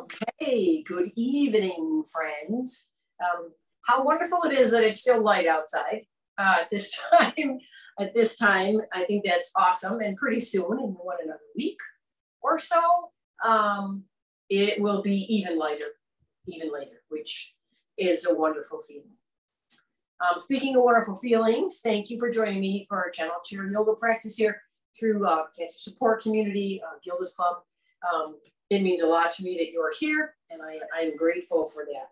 Okay, good evening, friends. How wonderful it is that it's still light outside at this time. At this time, I think that's awesome. And pretty soon, in another week or so, it will be even later, which is a wonderful feeling. Speaking of wonderful feelings, thank you for joining me for our channel chair yoga practice here through Cancer Support Community, Gilda's Club. It means a lot to me that you're here, and I'm grateful for that.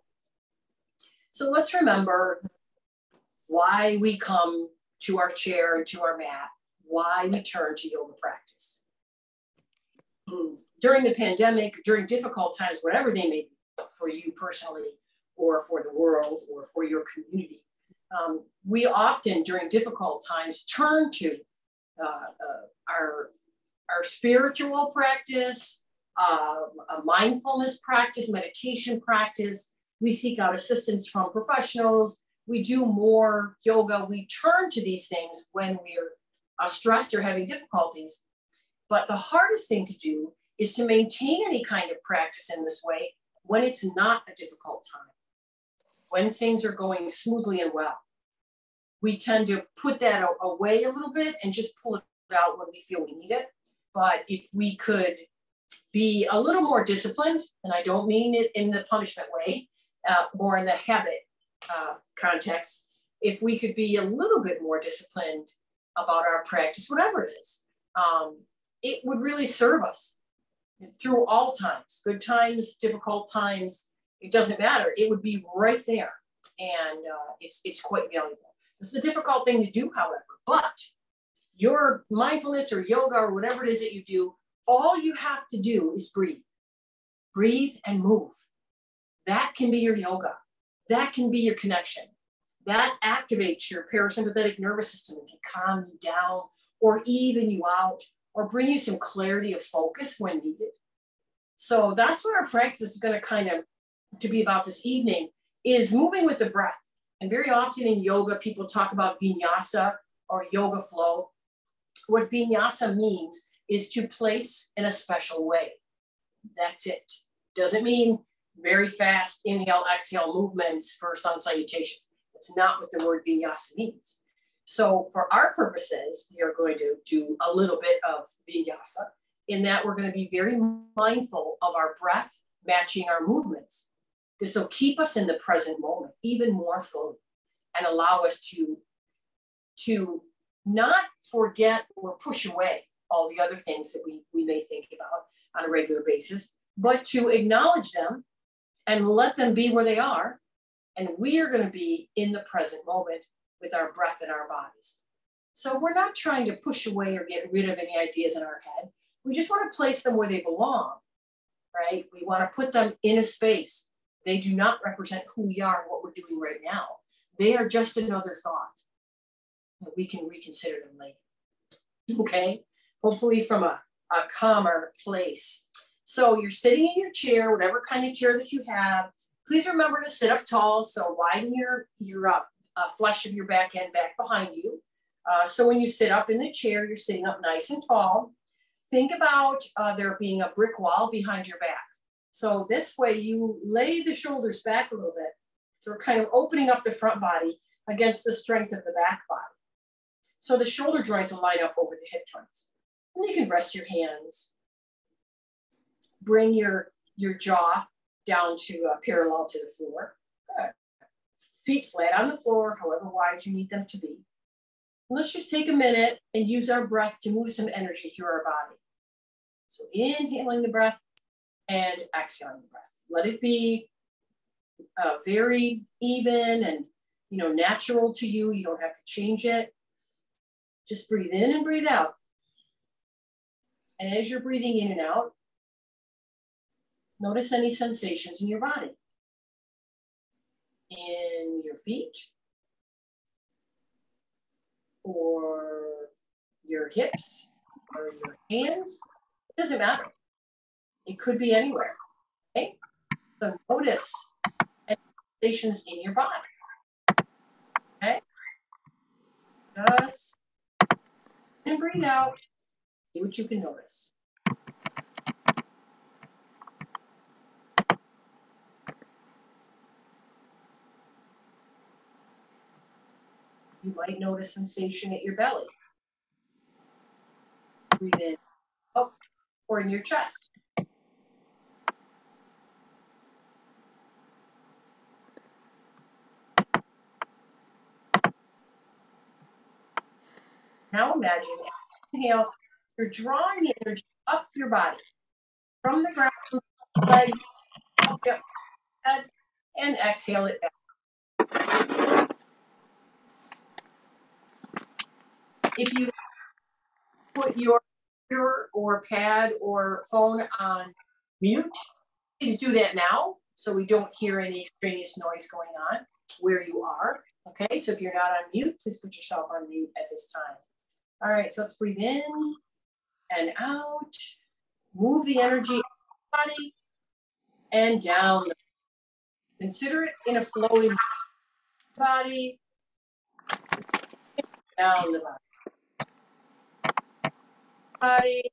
So let's remember why we come to our chair and to our mat, why we turn to yoga practice. During the pandemic, during difficult times, whatever they may be for you personally, or for the world, or for your community, we often, during difficult times, turn to our spiritual practice, a mindfulness practice, meditation practice. We seek out assistance from professionals. We do more yoga. We turn to these things when we're stressed or having difficulties. But the hardest thing to do is to maintain any kind of practice in this way when it's not a difficult time, when things are going smoothly and well. We tend to put that away a little bit and just pull it out when we feel we need it. But if we could be a little more disciplined, and I don't mean it in the punishment way, more in the habit context, if we could be a little bit more disciplined about our practice, whatever it is, it would really serve us through all times, good times, difficult times, it doesn't matter. It would be right there, and it's quite valuable. It's a difficult thing to do, however, but your mindfulness or yoga or whatever it is that you do, all you have to do is breathe. Breathe and move. That can be your yoga. That can be your connection. That activates your parasympathetic nervous system and can calm you down or even you out or bring you some clarity of focus when needed. So that's what our practice is going to be about this evening, is moving with the breath. And very often in yoga, people talk about vinyasa or yoga flow. What vinyasa means is to place in a special way. That's it. Doesn't mean very fast inhale, exhale movements for sun salutations. That's not what the word vinyasa means. So for our purposes, we are going to do a little bit of vinyasa in that we're going to be very mindful of our breath matching our movements. This will keep us in the present moment even more fully and allow us to not forget or push away all the other things that we may think about on a regular basis, but to acknowledge them and let them be where they are. And we are going to be in the present moment with our breath and our bodies. So we're not trying to push away or get rid of any ideas in our head. We just want to place them where they belong, right? We want to put them in a space. They do not represent who we are and what we're doing right now. They are just another thought. We can reconsider them later, okay? Hopefully from a calmer place. So you're sitting in your chair, whatever kind of chair that you have. Please remember to sit up tall. So widen your flesh of your back end back behind you. So when you sit up in the chair, you're sitting up nice and tall. Think about there being a brick wall behind your back. So this way you lay the shoulders back a little bit. So we're kind of opening up the front body against the strength of the back body. So the shoulder joints will line up over the hip joints. And you can rest your hands. Bring your jaw down to parallel to the floor. Good. Feet flat on the floor, however wide you need them to be. And let's just take a minute and use our breath to move some energy through our body. So inhaling the breath and exhaling the breath. Let it be very even and natural to you. You don't have to change it. Just breathe in and breathe out. And as you're breathing in and out, notice any sensations in your body. In your feet, or your hips, or your hands. It doesn't matter. It could be anywhere. Okay? So notice any sensations in your body. Okay? Just and breathe out. See what you can notice. You might notice sensation at your belly. Breathe in, up, or in your chest. Now imagine, inhale, you're drawing the energy up your body, from the ground, legs, up your head, and exhale it back. If you put your computer or pad or phone on mute, please do that now so we don't hear any extraneous noise going on where you are. Okay, so if you're not on mute, please put yourself on mute at this time. All right, so let's breathe in and out. Move the energy up the body and down. Consider it in a flowing body, down the body,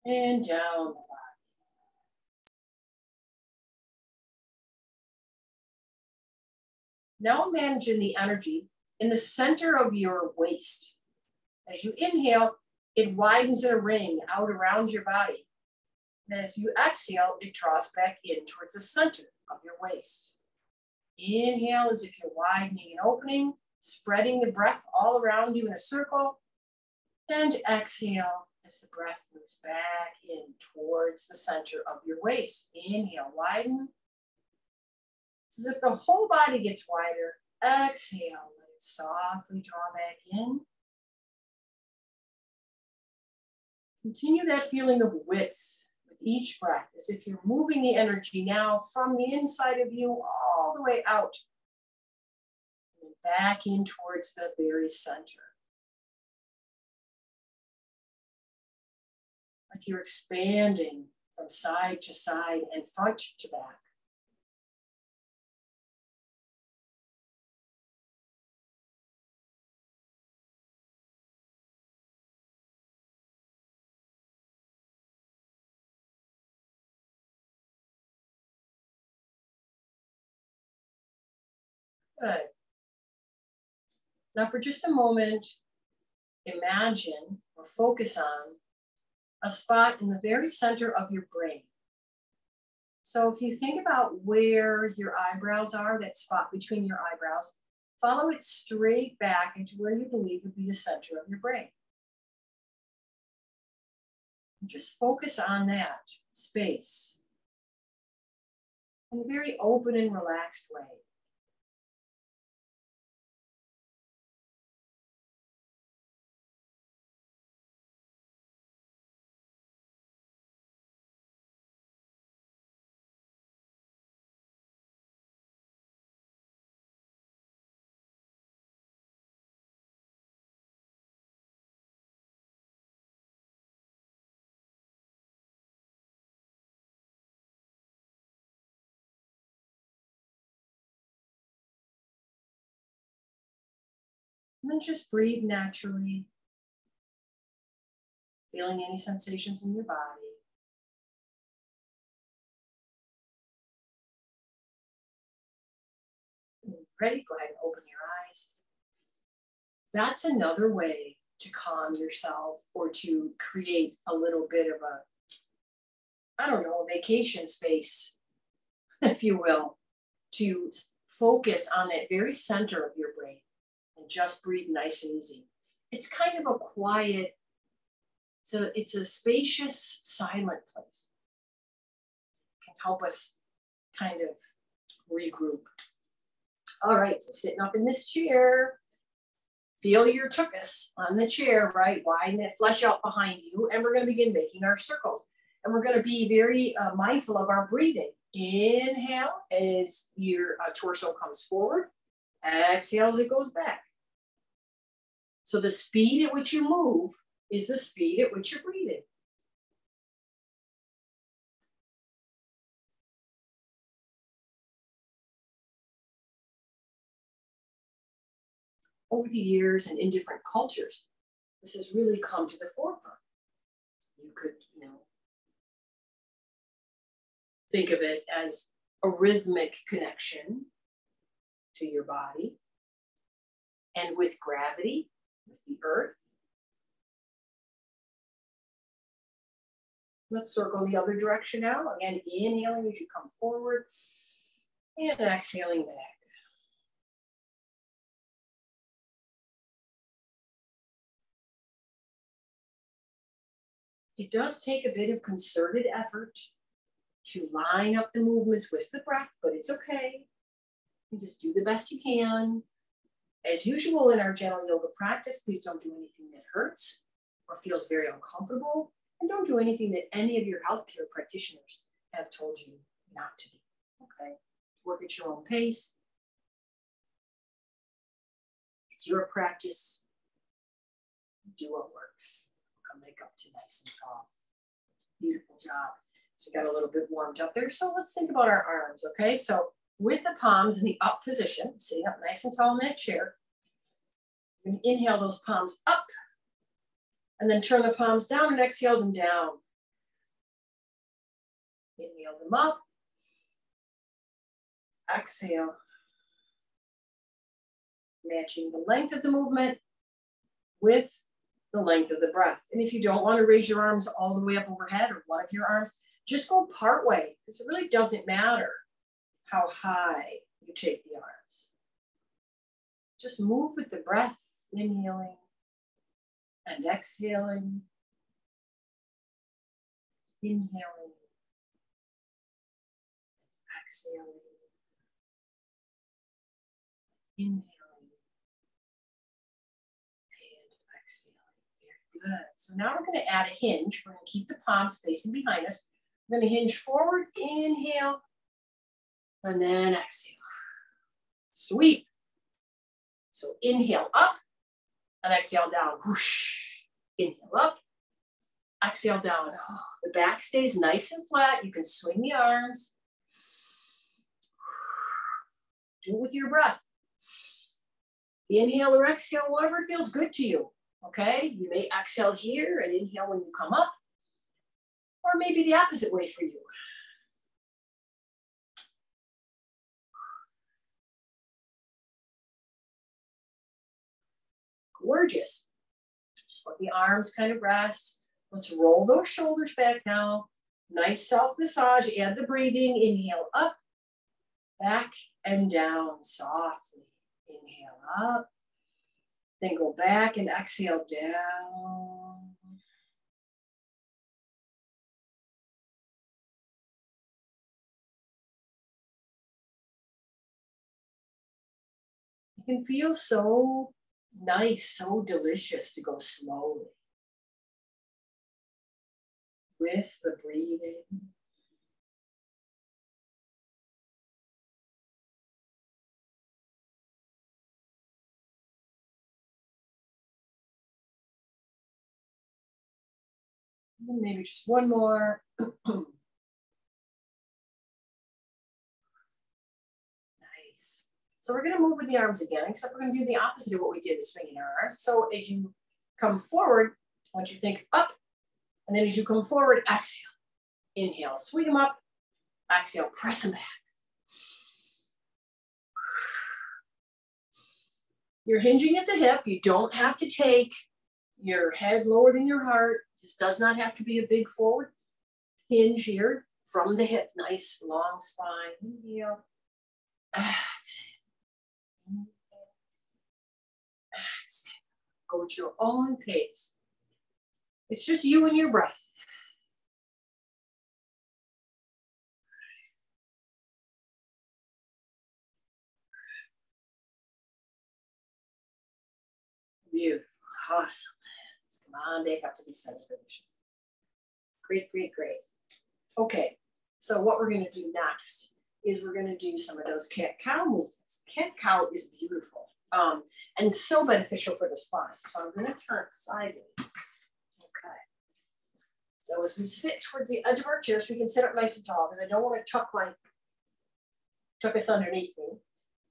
and down the body. Now imagine the energy in the center of your waist. As you inhale, it widens in a ring out around your body. And as you exhale, it draws back in towards the center of your waist. Inhale as if you're widening and opening, spreading the breath all around you in a circle. And exhale as the breath moves back in towards the center of your waist. Inhale, widen. It's as if the whole body gets wider. Exhale, let it softly draw back in. Continue that feeling of width with each breath, as if you're moving the energy now from the inside of you all the way out and back in towards the very center. Like you're expanding from side to side and front to back. Good. Now for just a moment, imagine or focus on a spot in the very center of your brain. So if you think about where your eyebrows are, that spot between your eyebrows, follow it straight back into where you believe would be the center of your brain. And just focus on that space in a very open and relaxed way. And then just breathe naturally, feeling any sensations in your body. Ready? Go ahead and open your eyes. That's another way to calm yourself or to create a little bit of a vacation space, if you will, to focus on that very center of your brain and just breathe nice and easy. It's kind of a quiet, so it's a spacious, silent place. It can help us kind of regroup. All right, so sitting up in this chair, feel your tuchus on the chair, right? Widen it, flesh out behind you, and we're going to begin making our circles. And we're going to be very mindful of our breathing. Inhale as your torso comes forward. Exhale as it goes back. So the speed at which you move is the speed at which you're breathing. Over the years and in different cultures, this has really come to the forefront. You could, think of it as a rhythmic connection to your body. and with gravity, with the earth. Let's circle the other direction now. Again, inhaling as you come forward and exhaling back. It does take a bit of concerted effort to line up the movements with the breath, but it's okay. You just do the best you can. As usual in our gentle yoga practice, please don't do anything that hurts or feels very uncomfortable, and don't do anything that any of your healthcare practitioners have told you not to do, okay? Work at your own pace. It's your practice. Do what works. Come back up to nice and tall. Beautiful job. So we got a little bit warmed up there. So let's think about our arms, okay? So with the palms in the up position, sitting up nice and tall in that chair, you can inhale those palms up, and then turn the palms down and exhale them down. Inhale them up, exhale. Matching the length of the movement with the length of the breath. And if you don't want to raise your arms all the way up overhead, or one of your arms, just go part way, because it really doesn't matter how high you take the arms. Just move with the breath, inhaling and exhaling, inhaling, exhaling, inhaling, and exhaling. Very good. So now we're going to add a hinge. We're going to keep the palms facing behind us. We're going to hinge forward, inhale, and then exhale. Sweep. So inhale up and exhale down. Whoosh. Inhale up, exhale down. Oh, the back stays nice and flat. You can swing the arms. Do it with your breath. Inhale or exhale, whatever feels good to you. Okay, you may exhale here and inhale when you come up, or maybe the opposite way for you. Gorgeous. Just let the arms kind of rest. Let's roll those shoulders back now. Nice self-massage. Add the breathing. Inhale up, back, and down softly. Inhale up. Then go back and exhale down. It can feel so nice, so delicious to go slowly with the breathing. And maybe just one more. Nice. So we're going to move with the arms again, except we're going to do the opposite of what we did with swinging our arms. So as you come forward, I want you to think up, and then as you come forward, exhale. Inhale, swing them up. Exhale, press them back. You're hinging at the hip. You don't have to take your head lower than your heart. This does not have to be a big forward hinge here from the hip. Nice long spine. Inhale. Exhale. Exhale. Go at your own pace. It's just you and your breath. Beautiful. Awesome. Let's come on back up to the center position. Great, great, great. Okay, so what we're going to do next is we're going to do some of those cat-cow movements. Cat-cow is beautiful and so beneficial for the spine. So I'm going to turn sideways. Okay. So as we sit towards the edge of our chair, so we can sit up nice and tall, because I don't want to tuck us underneath me.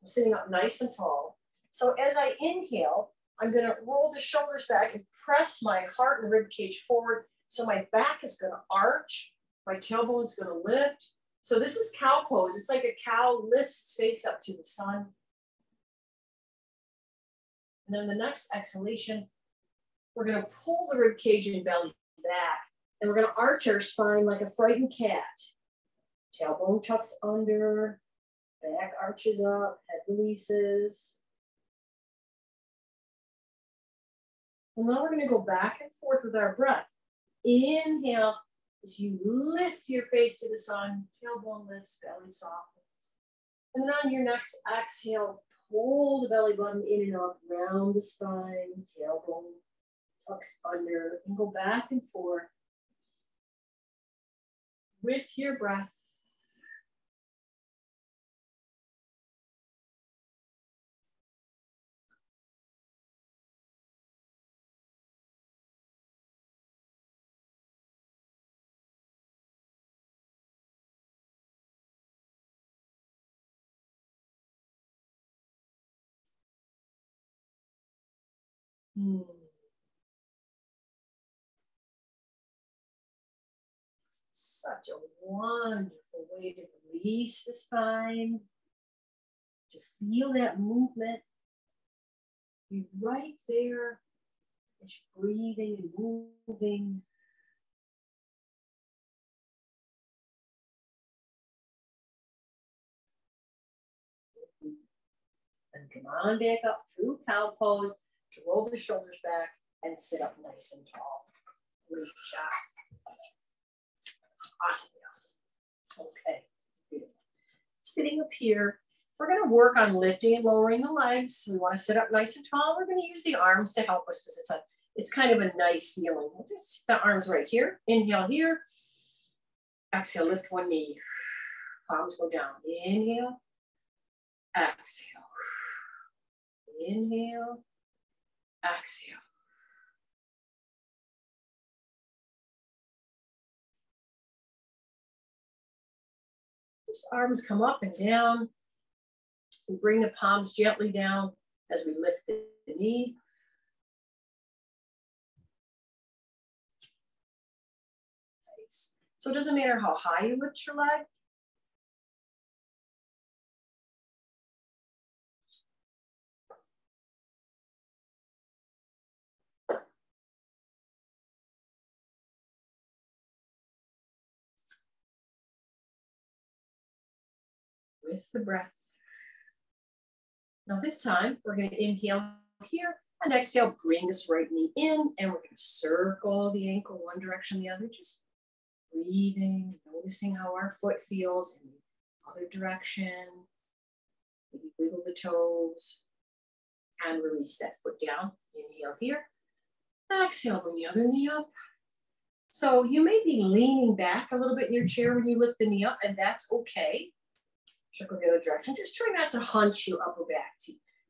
I'm sitting up nice and tall. So as I inhale, I'm going to roll the shoulders back and press my heart and rib cage forward. So my back is going to arch. My tailbone is going to lift. So this is cow pose. It's like a cow lifts its face up to the sun. And then the next exhalation, we're going to pull the rib cage and belly back. And we're going to arch our spine like a frightened cat. Tailbone tucks under, back arches up, head releases. And now we're going to go back and forth with our breath. Inhale as you lift your face to the sun, tailbone lifts, belly softens. And then on your next exhale, pull the belly button in and up, round the spine, tailbone tucks under, and go back and forth with your breath. Such a wonderful way to release the spine, to feel that movement. Be right there as you're breathing and moving. And come on back up through cow pose to roll the shoulders back and sit up nice and tall. Great job. Awesome, awesome. Okay, beautiful. Sitting up here, we're going to work on lifting and lowering the legs. We want to sit up nice and tall. We're going to use the arms to help us because it's kind of a nice feeling. We'll just the arms right here. Inhale here. Exhale, lift one knee. Palms go down. Inhale. Exhale. Inhale. Exhale. Just arms come up and down. We bring the palms gently down as we lift the knee. Nice. So it doesn't matter how high you lift your leg. With the breath. Now this time, we're going to inhale here and exhale, bring this right knee in, and we're going to circle the ankle one direction, the other, just breathing, noticing how our foot feels in the other direction. Maybe wiggle the toes and release that foot down. Inhale here, exhale, bring the other knee up. So you may be leaning back a little bit in your chair when you lift the knee up, and that's okay. Circle the other direction. Just try not to hunch your upper back.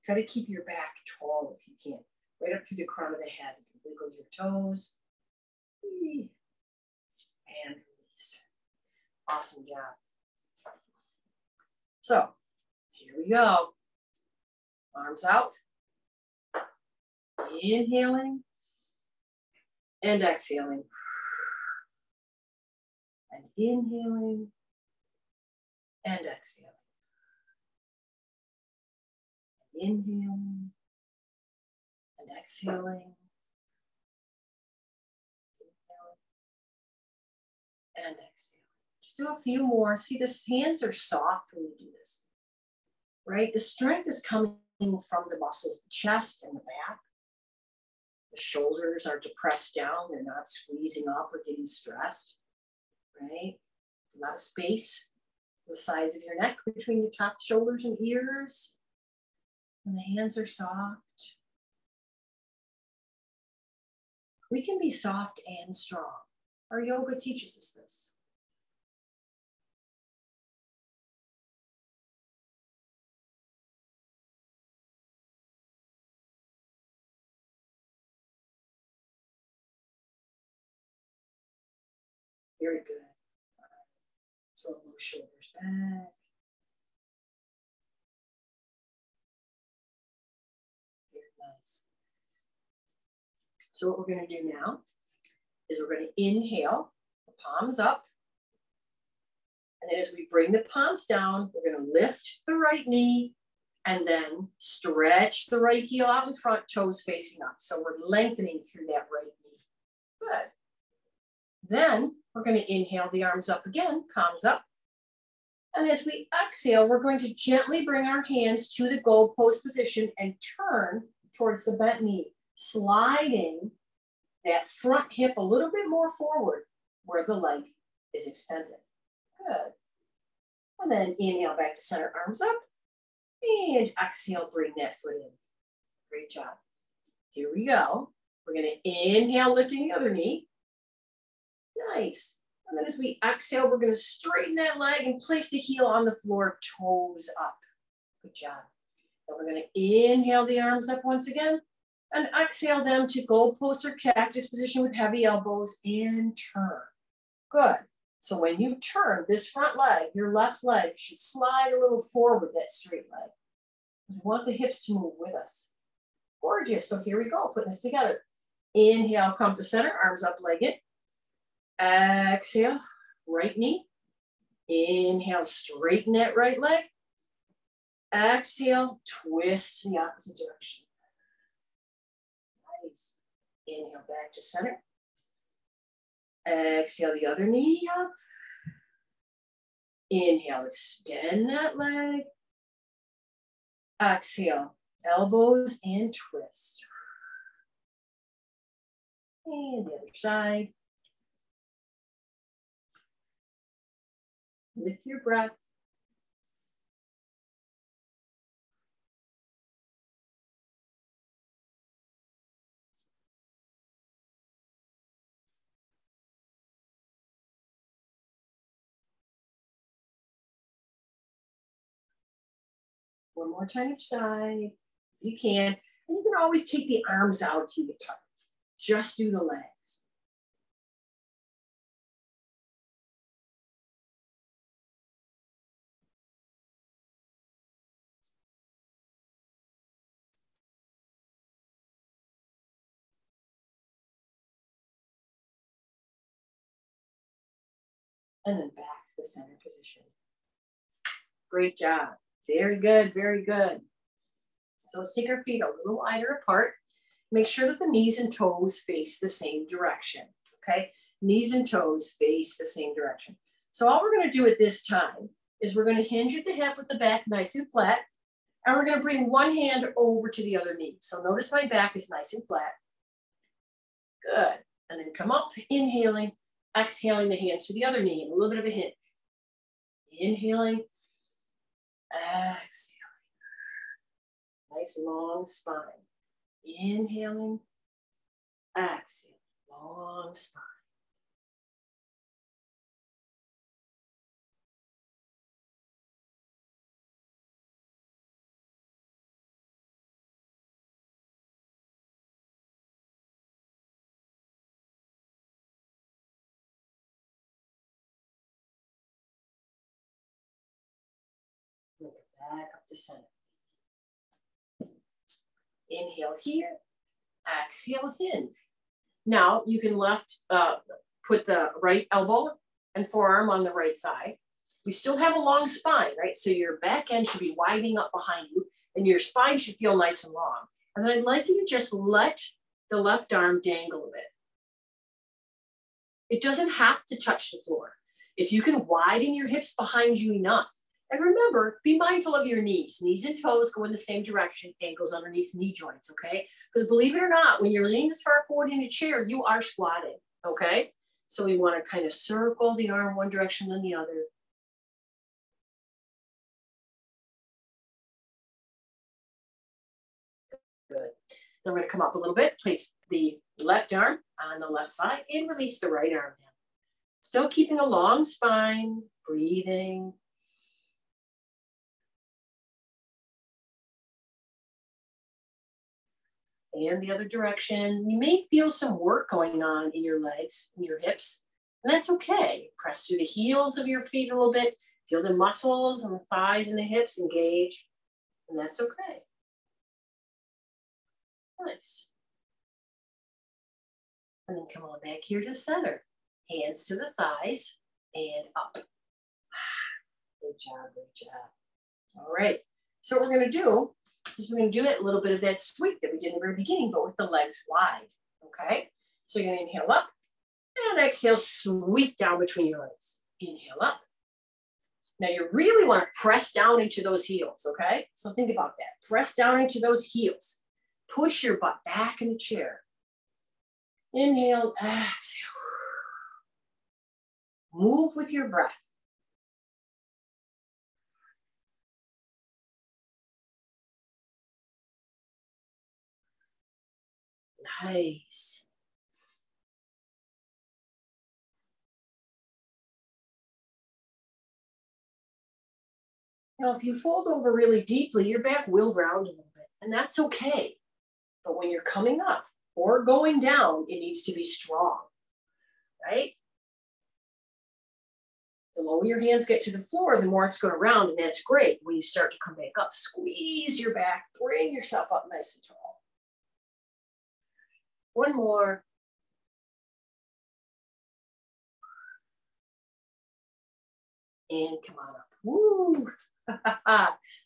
Try to keep your back tall if you can. Right up to the crown of the head. You can wiggle your toes. And release. Awesome job. So, here we go. Arms out. Inhaling. And exhaling. And inhaling. And exhaling. Inhaling and exhaling. Inhaling and exhaling. Just do a few more. See, the hands are soft when you do this, right? The strength is coming from the muscles, the chest and the back. The shoulders are depressed down. They're not squeezing up or getting stressed, right? A lot of space. The sides of your neck between the top shoulders and ears. And the hands are soft. We can be soft and strong. Our yoga teaches us this. Very good. Let's roll those shoulders back. Nice. So what we're going to do now is we're going to inhale, the palms up. And then as we bring the palms down, we're going to lift the right knee And then stretch the right heel out in front, toes facing up. So we're lengthening through that right knee. Good. Then we're going to inhale the arms up again, palms up. And as we exhale, we're going to gently bring our hands to the goal pose position and turn towards the bent knee, sliding that front hip a little bit more forward where the leg is extended. Good. And then inhale back to center, arms up. And exhale, bring that foot in. Great job. Here we go. We're going to inhale, lifting the other knee. Nice. And then as we exhale, we're going to straighten that leg and place the heel on the floor, toes up. Good job. Then we're going to inhale the arms up once again and exhale them to goal post or cactus position with heavy elbows and turn. Good. So when you turn this front leg, your left leg should slide a little forward, that straight leg. We want the hips to move with us. Gorgeous. So here we go, putting this together. Inhale, come to center, arms up, legged. Exhale, right knee. Inhale, straighten that right leg. Exhale, twist the opposite direction. Nice. Inhale, back to center. Exhale, the other knee up. Inhale, extend that leg. Exhale, elbows and twist. And the other side. With your breath. One more time each side, if you can. And you can always take the arms out to your tuck. Just do the legs. And then back to the center position. Great job. Very good, very good. So let's take our feet a little wider apart. Make sure that the knees and toes face the same direction, okay? Knees and toes face the same direction. So all we're gonna do at this time is we're gonna hinge at the hip with the back nice and flat, and we're gonna bring one hand over to the other knee. So notice my back is nice and flat. Good, and then come up, inhaling, exhaling the hands to the other knee, and a little bit of a hinge. Inhaling, exhaling. Nice long spine. Inhaling, exhaling, long spine. Back up to center. Inhale here, exhale, hinge. Now you can put the right elbow and forearm on the right side. We still have a long spine, right? So your back end should be widening up behind you and your spine should feel nice and long. And then I'd like you to just let the left arm dangle a bit. It doesn't have to touch the floor. If you can widen your hips behind you enough, and remember, be mindful of your knees. Knees and toes go in the same direction, ankles underneath knee joints, okay? Because believe it or not, when you're leaning as far forward in a chair, you are squatting, okay? So we want to kind of circle the arm one direction then the other. Good. Then we're going to come up a little bit, place the left arm on the left side and release the right arm down. Still keeping a long spine, breathing. And the other direction. You may feel some work going on in your legs, in your hips, and that's okay. Press through the heels of your feet a little bit. Feel the muscles and the thighs and the hips engage, and that's okay. Nice. And then come on back here to center. Hands to the thighs and up. Good job, good job. All right. So what we're going to do is we're going to do it a little bit of that sweep that we did in the very beginning, but with the legs wide. Okay. So you're going to inhale up and exhale, sweep down between your legs. Inhale up. Now you really want to press down into those heels. Okay. So think about that. Press down into those heels. Push your butt back in the chair. Inhale, exhale. Move with your breath. Nice. Now, if you fold over really deeply, your back will round a little bit, and that's okay. But when you're coming up or going down, it needs to be strong, right? The lower your hands get to the floor, the more it's going to round, and that's great. When you start to come back up, squeeze your back, bring yourself up nice and tall. One more. And come on up. Woo!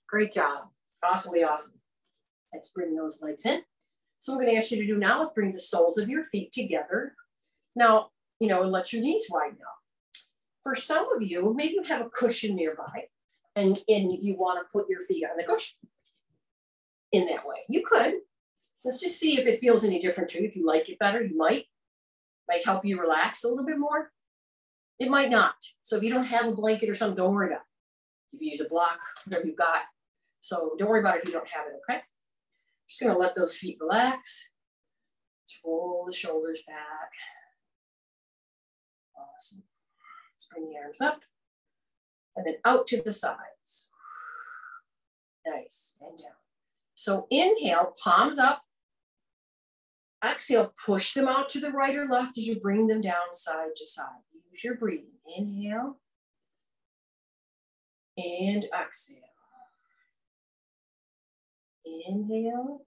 Great job. Awesomely awesome. Let's bring those legs in. So what I'm going to ask you to do now is bring the soles of your feet together. Now, and let your knees widen out. For some of you, maybe you have a cushion nearby and you want to put your feet on the cushion in that way. You could. Let's just see if it feels any different to you. If you like it better, you might help you relax a little bit more. It might not. So if you don't have a blanket or something, don't worry about it. You can use a block, whatever you've got. So don't worry about it if you don't have it, okay? Just gonna let those feet relax. Let's roll the shoulders back. Awesome. Let's bring the arms up and then out to the sides. Nice, and down. So inhale, palms up. Exhale, push them out to the right or left as you bring them down side to side. Use your breathing. Inhale and exhale. Inhale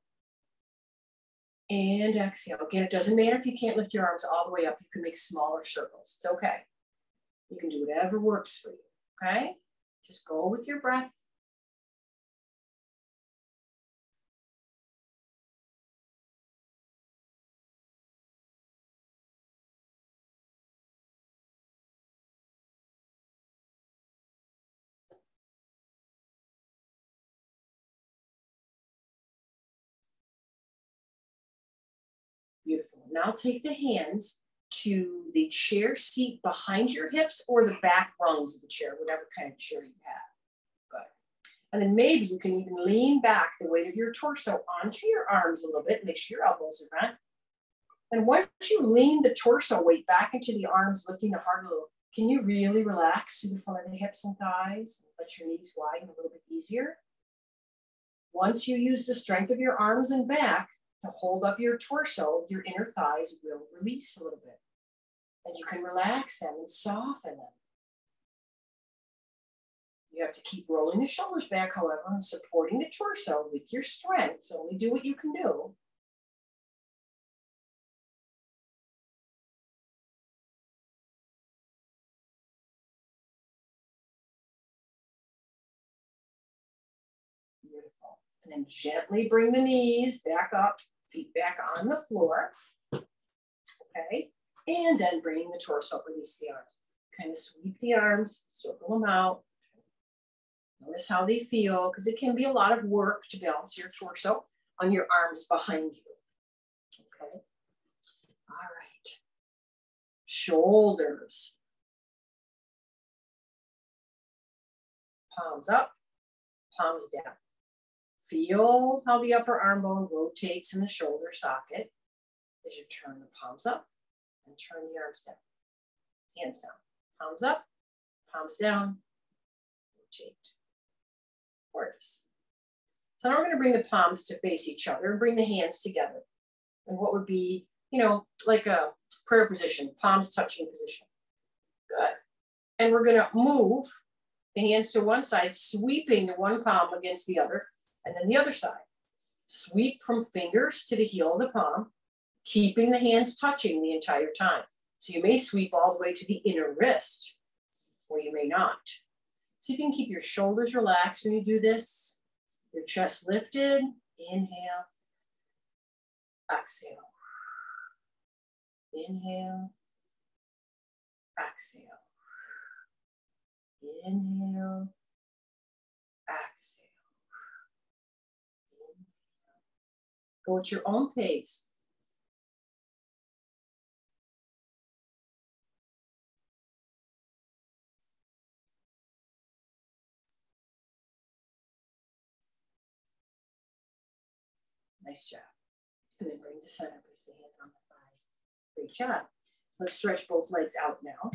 and exhale. Again, it doesn't matter if you can't lift your arms all the way up. You can make smaller circles. It's okay. You can do whatever works for you, okay? Just go with your breath. Beautiful. Now take the hands to the chair seat behind your hips or the back rungs of the chair, whatever kind of chair you have. Good. And then maybe you can even lean back the weight of your torso onto your arms a little bit. Make sure your elbows are bent. And once you lean the torso weight back into the arms, lifting the heart a little, can you really relax through the front of the hips and thighs? And let your knees widen a little bit easier. Once you use the strength of your arms and back, to hold up your torso, your inner thighs will release a little bit. And you can relax them and soften them. You have to keep rolling the shoulders back, however, and supporting the torso with your strength. So only do what you can do. Beautiful. And then gently bring the knees back up, feet back on the floor. Okay. And then bring the torso, release the arms. Kind of sweep the arms, circle them out. Notice how they feel, because it can be a lot of work to balance your torso on your arms behind you. Okay. All right. Shoulders. Palms up, palms down. Feel how the upper arm bone rotates in the shoulder socket as you turn the palms up and turn the arms down. Hands down. Palms up, palms down, rotate. Gorgeous. So now we're going to bring the palms to face each other and bring the hands together. And what would be, like a prayer position, palms touching position. Good. And we're going to move the hands to one side, sweeping the one palm against the other. And then the other side, sweep from fingers to the heel of the palm, keeping the hands touching the entire time. So you may sweep all the way to the inner wrist, or you may not. So you can keep your shoulders relaxed when you do this. Your chest lifted. Inhale. Exhale. Inhale. Exhale. Inhale. Exhale. Inhale. Go at your own pace. Nice job. And then bring the center, place the hands on the thighs. Great job. Let's stretch both legs out now.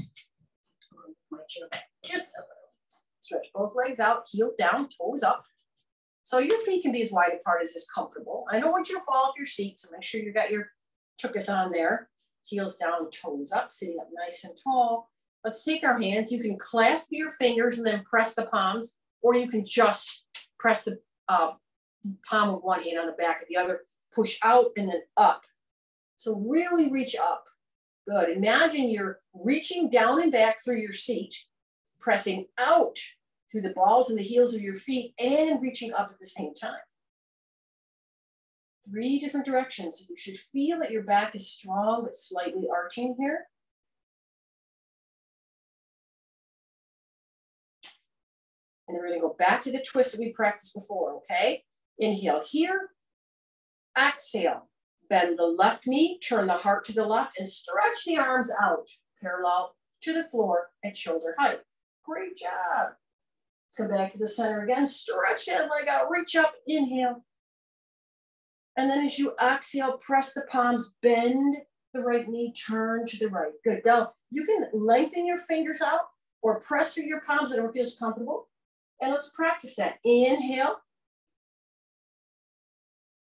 My chair back just a little. Stretch both legs out, heels down, toes up. So your feet can be as wide apart as is comfortable. I don't want you to fall off your seat, so make sure you got your tuchus on there. Heels down, toes up, sitting up nice and tall. Let's take our hands. You can clasp your fingers and then press the palms, or you can just press the palm of one hand on the back of the other, push out and then up. So really reach up. Good. Imagine you're reaching down and back through your seat, pressing out through the balls and the heels of your feet and reaching up at the same time. 3 different directions. So you should feel that your back is strong but slightly arching here. And then we're going to go back to the twist that we practiced before, okay? Inhale here, exhale. Bend the left knee, turn the heart to the left, and stretch the arms out, parallel to the floor at shoulder height. Great job. Let's come back to the center again. Stretch that leg out, reach up, inhale. And then as you exhale, press the palms, bend the right knee, turn to the right. Good. Now, you can lengthen your fingers out or press through your palms, whatever feels comfortable. And let's practice that. Inhale.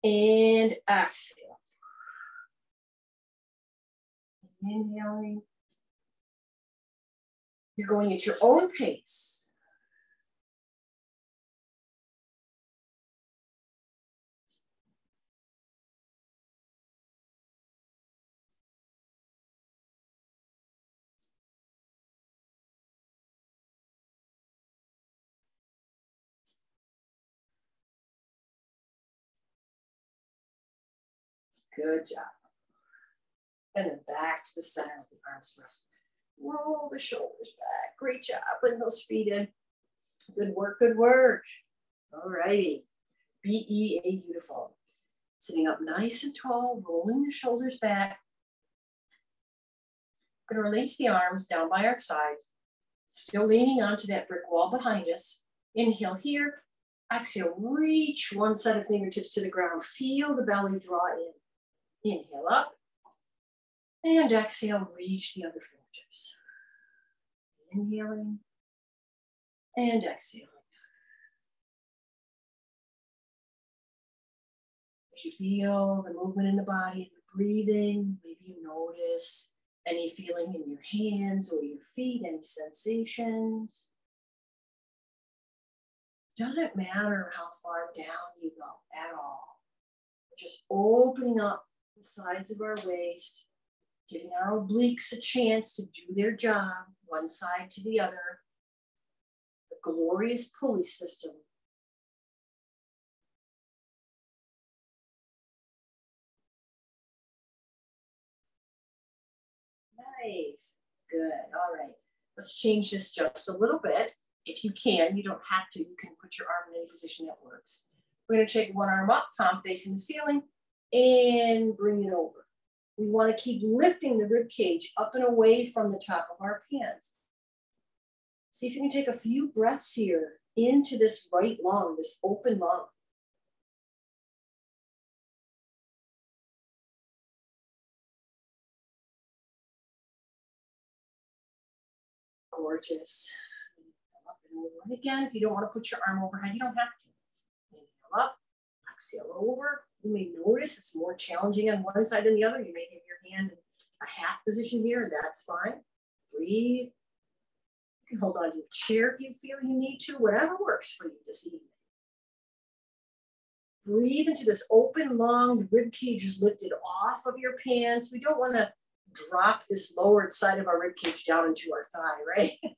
And exhale. Inhaling. You're going at your own pace. Good job. And then back to the center of the arms rest. Roll the shoulders back. Great job. Bring those feet in. Good work, good work. All righty. B-E-A, beautiful. Sitting up nice and tall, rolling the shoulders back. Going to release the arms down by our sides. Still leaning onto that brick wall behind us. Inhale here. Exhale, reach one set of fingertips to the ground. Feel the belly draw in. Inhale up. And exhale, reach the other fingertips. Inhaling and exhaling. As you feel the movement in the body, the breathing, maybe you notice any feeling in your hands or your feet, any sensations. Doesn't matter how far down you go at all. We're just opening up the sides of our waist, giving our obliques a chance to do their job, one side to the other. The glorious pulley system. Nice. Good. All right. Let's change this just a little bit. If you can, you don't have to. You can put your arm in any position that works. We're going to take one arm up, palm facing the ceiling, and bring it over. We want to keep lifting the rib cage up and away from the top of our pants. See if you can take a few breaths here into this right lung, this open lung. Gorgeous. Up and over. And again, if you don't want to put your arm overhead, you don't have to. Inhale up, exhale over. You may notice it's more challenging on one side than the other. You may have your hand in a half position here, and that's fine. Breathe. You can hold on to your chair if you feel you need to, whatever works for you this evening. Breathe into this open lung. The rib cage is lifted off of your pants. We don't want to drop this lowered side of our rib cage down into our thigh, right?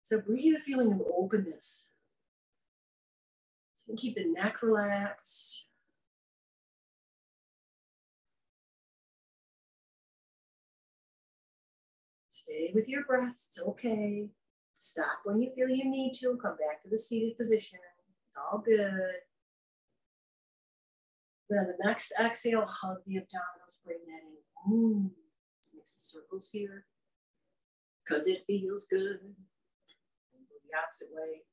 So breathe a feeling of openness. And keep the neck relaxed. Stay with your breath, it's okay. Stop when you feel you need to, come back to the seated position. It's all good. Then on the next exhale, hug the abdominals, bring that in. Ooh. Make some circles here, because it feels good. And go the opposite way.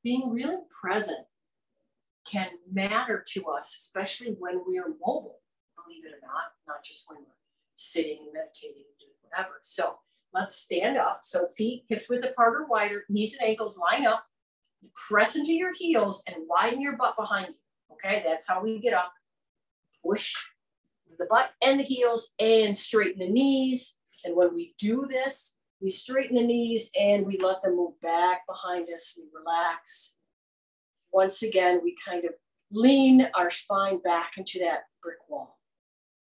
Being really present can matter to us, especially when we're mobile, believe it or not just when we're sitting and meditating and doing whatever. So let's stand up. So feet, hips width apart or wider, knees and ankles line up. You press into your heels and widen your butt behind you. Okay, that's how we get up. Push the butt and the heels and straighten the knees. And when we do this, we straighten the knees and we let them move back behind us. We relax. Once again, we kind of lean our spine back into that brick wall.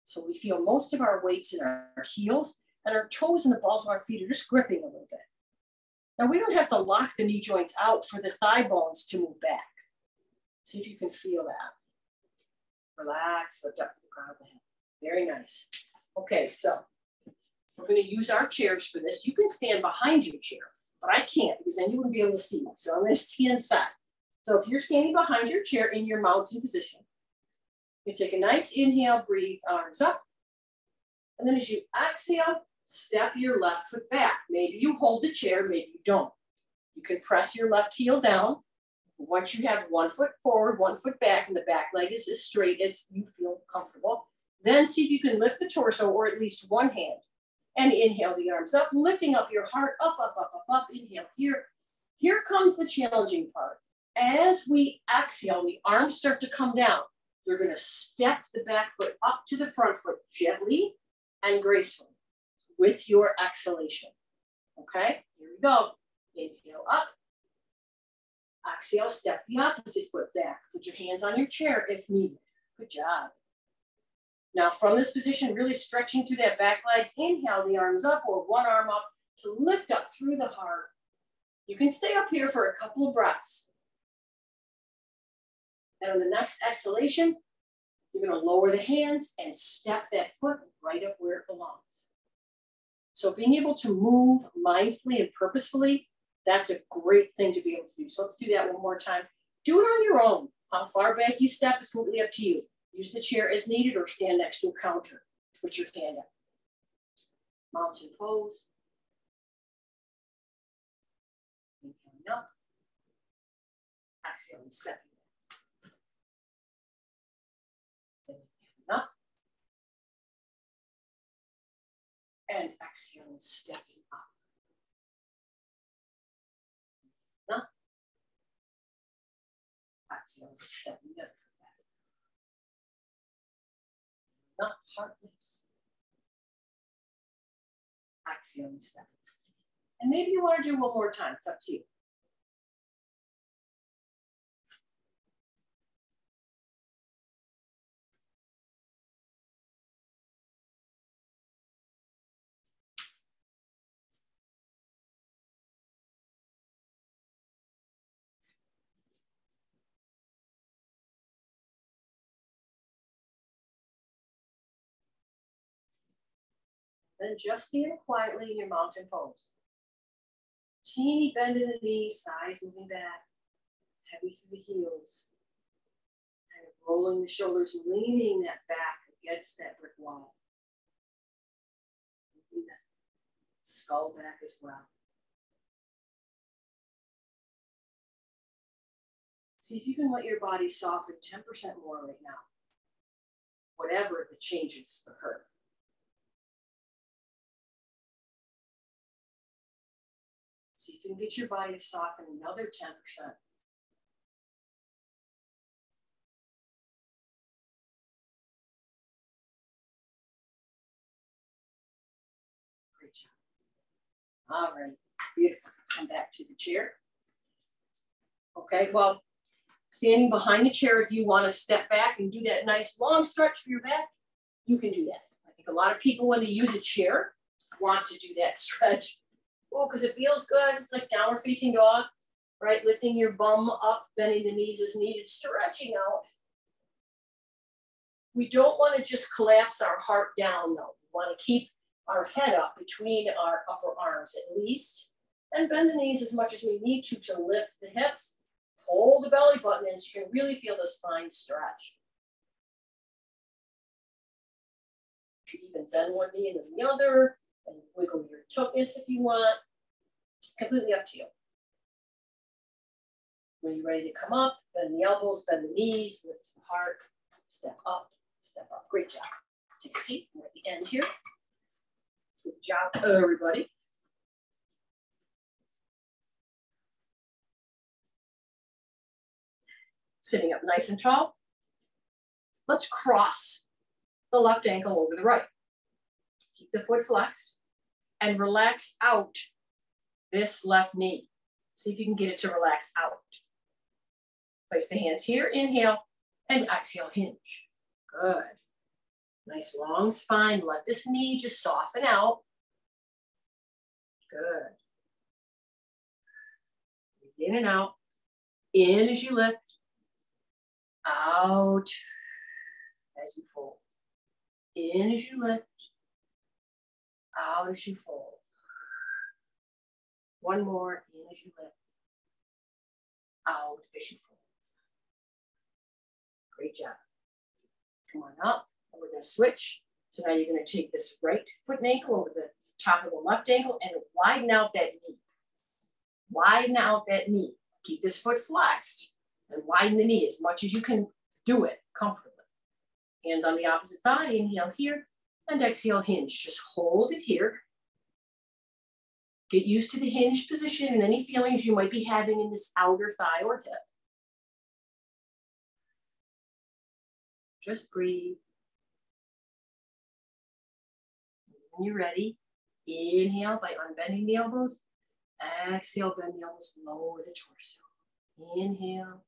So we feel most of our weights in our heels, and our toes and the balls of our feet are just gripping a little bit. Now we don't have to lock the knee joints out for the thigh bones to move back. See if you can feel that. Relax, lift up to the crown of the head. Very nice. Okay, so we're going to use our chairs for this. You can stand behind your chair, but I can't because then you wouldn't be able to see me. So I'm going to stand side. So if you're standing behind your chair in your mountain position, you take a nice inhale, breathe, arms up. And then as you exhale, step your left foot back. Maybe you hold the chair, maybe you don't. You can press your left heel down. Once you have 1 foot forward, 1 foot back, and the back leg is as straight as you feel comfortable, then see if you can lift the torso or at least one hand. And inhale the arms up, lifting up your heart, up, up, up, up, up. Inhale here. Here comes the challenging part. As we exhale, the arms start to come down. You're going to step the back foot up to the front foot gently and gracefully with your exhalation. Okay, here we go. Inhale up. Exhale, step the opposite foot back. Put your hands on your chair if needed. Good job. Now from this position, really stretching through that back leg, inhale the arms up or one arm up to lift up through the heart. You can stay up here for a couple of breaths. And on the next exhalation, you're going to lower the hands and step that foot right up where it belongs. So being able to move mindfully and purposefully, that's a great thing to be able to do. So let's do that one more time. Do it on your own. How far back you step is completely up to you. Use the chair as needed or stand next to a counter. Put your hand up. Mountain pose. Inhaling up. Exhaling, stepping back. Inhaling up. And exhaling, stepping up. Up. Exhaling, stepping up. Not heart lifts. Exhale and step. And maybe you want to do one more time. It's up to you. Then just stand quietly in your mountain pose. Teeny bend in the knees, thighs moving back, heavy through the heels. Kind of rolling the shoulders, leaning that back against that brick wall. Moving that skull back as well. See if you can let your body soften 10% more right now, whatever the changes occur. See if you can get your body to soften another 10%. Great job. All right, beautiful. Come back to the chair. Okay, well, standing behind the chair, if you want to step back and do that nice long stretch for your back, you can do that. I think a lot of people, when they use a chair, want to do that stretch. Oh, because it feels good. It's like downward facing dog. right? Lifting your bum up, bending the knees as needed, stretching out. We don't want to just collapse our heart down though. We want to keep our head up between our upper arms at least, and bend the knees as much as we need to lift the hips. Pull the belly button in so you can really feel the spine stretch. You can even bend one knee into the other and wiggle your tuchus if you want. Completely up to you. When you're ready to come up, bend the elbows, bend the knees, lift the heart, step up, step up. Great job. Take a seat. We're at the end here. Good job, everybody. Sitting up nice and tall. Let's cross the left ankle over the right. Keep the foot flexed and relax out this left knee. See if you can get it to relax out. Place the hands here, inhale, and exhale, hinge. Good. Nice long spine. Let this knee just soften out. Good. In and out. In as you lift. Out as you fold. In as you lift. Out as you fold. One more. In as you lift. Out as you fold. Great job. Come on up. And we're going to switch. So now you're going to take this right foot and ankle over the top of the left ankle and widen out that knee. Widen out that knee. Keep this foot flexed and widen the knee as much as you can do it comfortably. Hands on the opposite thigh. Inhale here and exhale, hinge. Just hold it here. Get used to the hinge position and any feelings you might be having in this outer thigh or hip. Just breathe. When you're ready, inhale by unbending the elbows. Exhale, bend the elbows, lower the torso. Inhale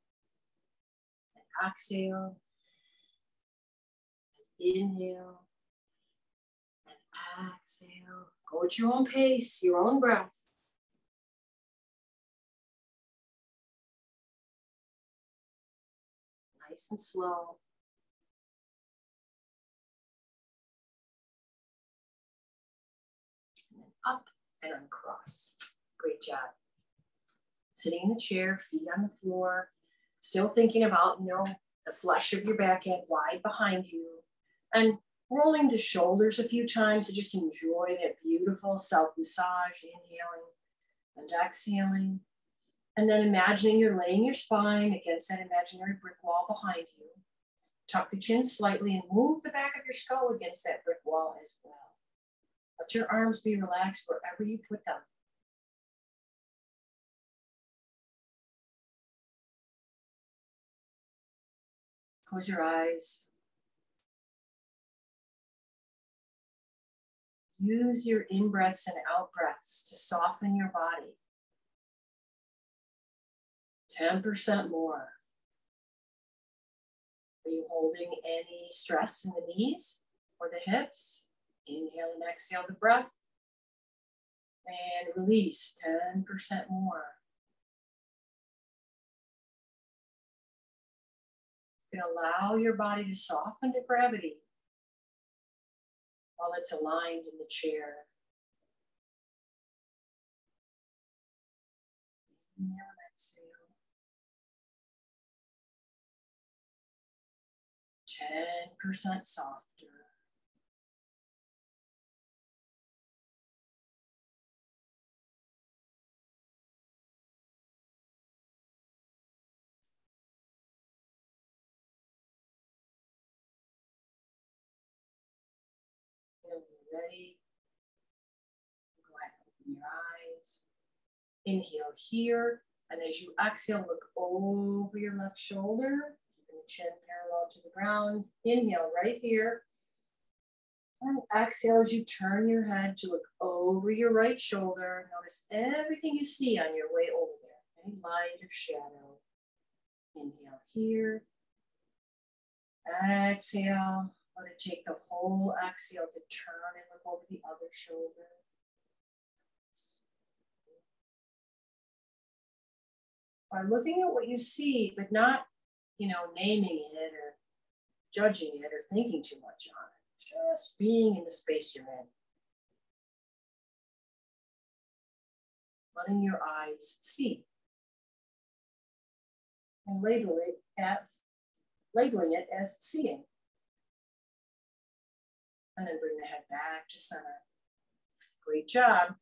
and exhale. And inhale and exhale. Go at your own pace, your own breath. Nice and slow. And then up and uncross. Great job. Sitting in the chair, feet on the floor, still thinking about, the flesh of your back end wide behind you, and rolling the shoulders a few times to just enjoy that beautiful self-massage, inhaling and exhaling. And then imagining you're laying your spine against that imaginary brick wall behind you. Tuck the chin slightly and move the back of your skull against that brick wall as well. Let your arms be relaxed wherever you put them. Close your eyes. Use your in-breaths and out-breaths to soften your body. 10% more. Are you holding any stress in the knees or the hips? Inhale and exhale the breath. And release 10% more. You can allow your body to soften to gravity while it's aligned in the chair. Inhale and exhale. 10% softer. And when you're ready, go ahead and open your eyes. Inhale here, and as you exhale, look over your left shoulder, keeping the chin parallel to the ground. Inhale right here. And exhale as you turn your head to look over your right shoulder. Notice everything you see on your way over there, any light or shadow. Inhale here. Exhale. Let it take the whole exhale to turn and look over the other shoulder. by looking at what you see, but not, naming it or judging it or thinking too much on it. Just being in the space you're in. Letting your eyes see. And labeling it as seeing. And then bring the head back to center. Great job.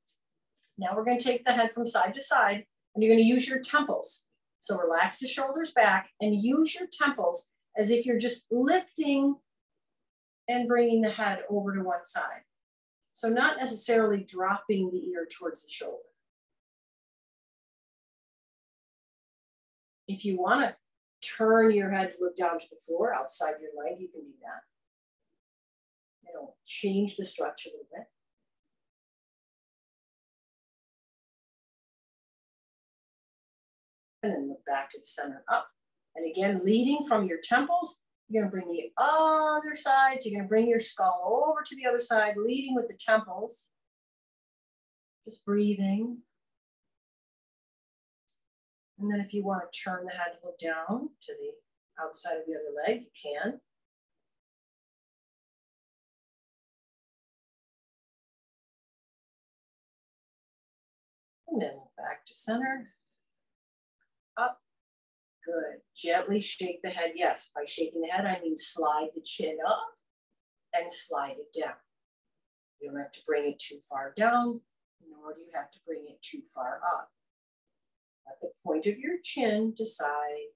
Now we're going to take the head from side to side, and you're going to use your temples. So relax the shoulders back and use your temples as if you're just lifting and bringing the head over to one side. So not necessarily dropping the ear towards the shoulder. If you want to turn your head to look down to the floor outside your leg, you can do that. Change the stretch a little bit. And then look back to the center up. And again, leading from your temples, you're going to bring the other side. So you're going to bring your skull over to the other side, leading with the temples. Just breathing. And then if you want to turn the head to look down to the outside of the other leg, you can. And then back to center. Up. Good. Gently shake the head. Yes, by shaking the head, I mean slide the chin up and slide it down. You don't have to bring it too far down, nor do you have to bring it too far up. Let the point of your chin decide.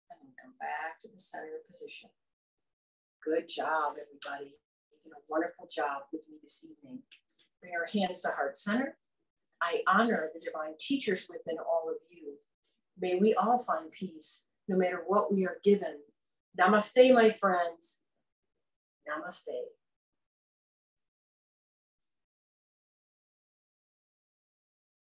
And then come back to the center position. Good job, everybody. You did a wonderful job with me this evening. Bring our hands to heart center. I honor the divine teachers within all of you. May we all find peace, no matter what we are given. Namaste, my friends. Namaste.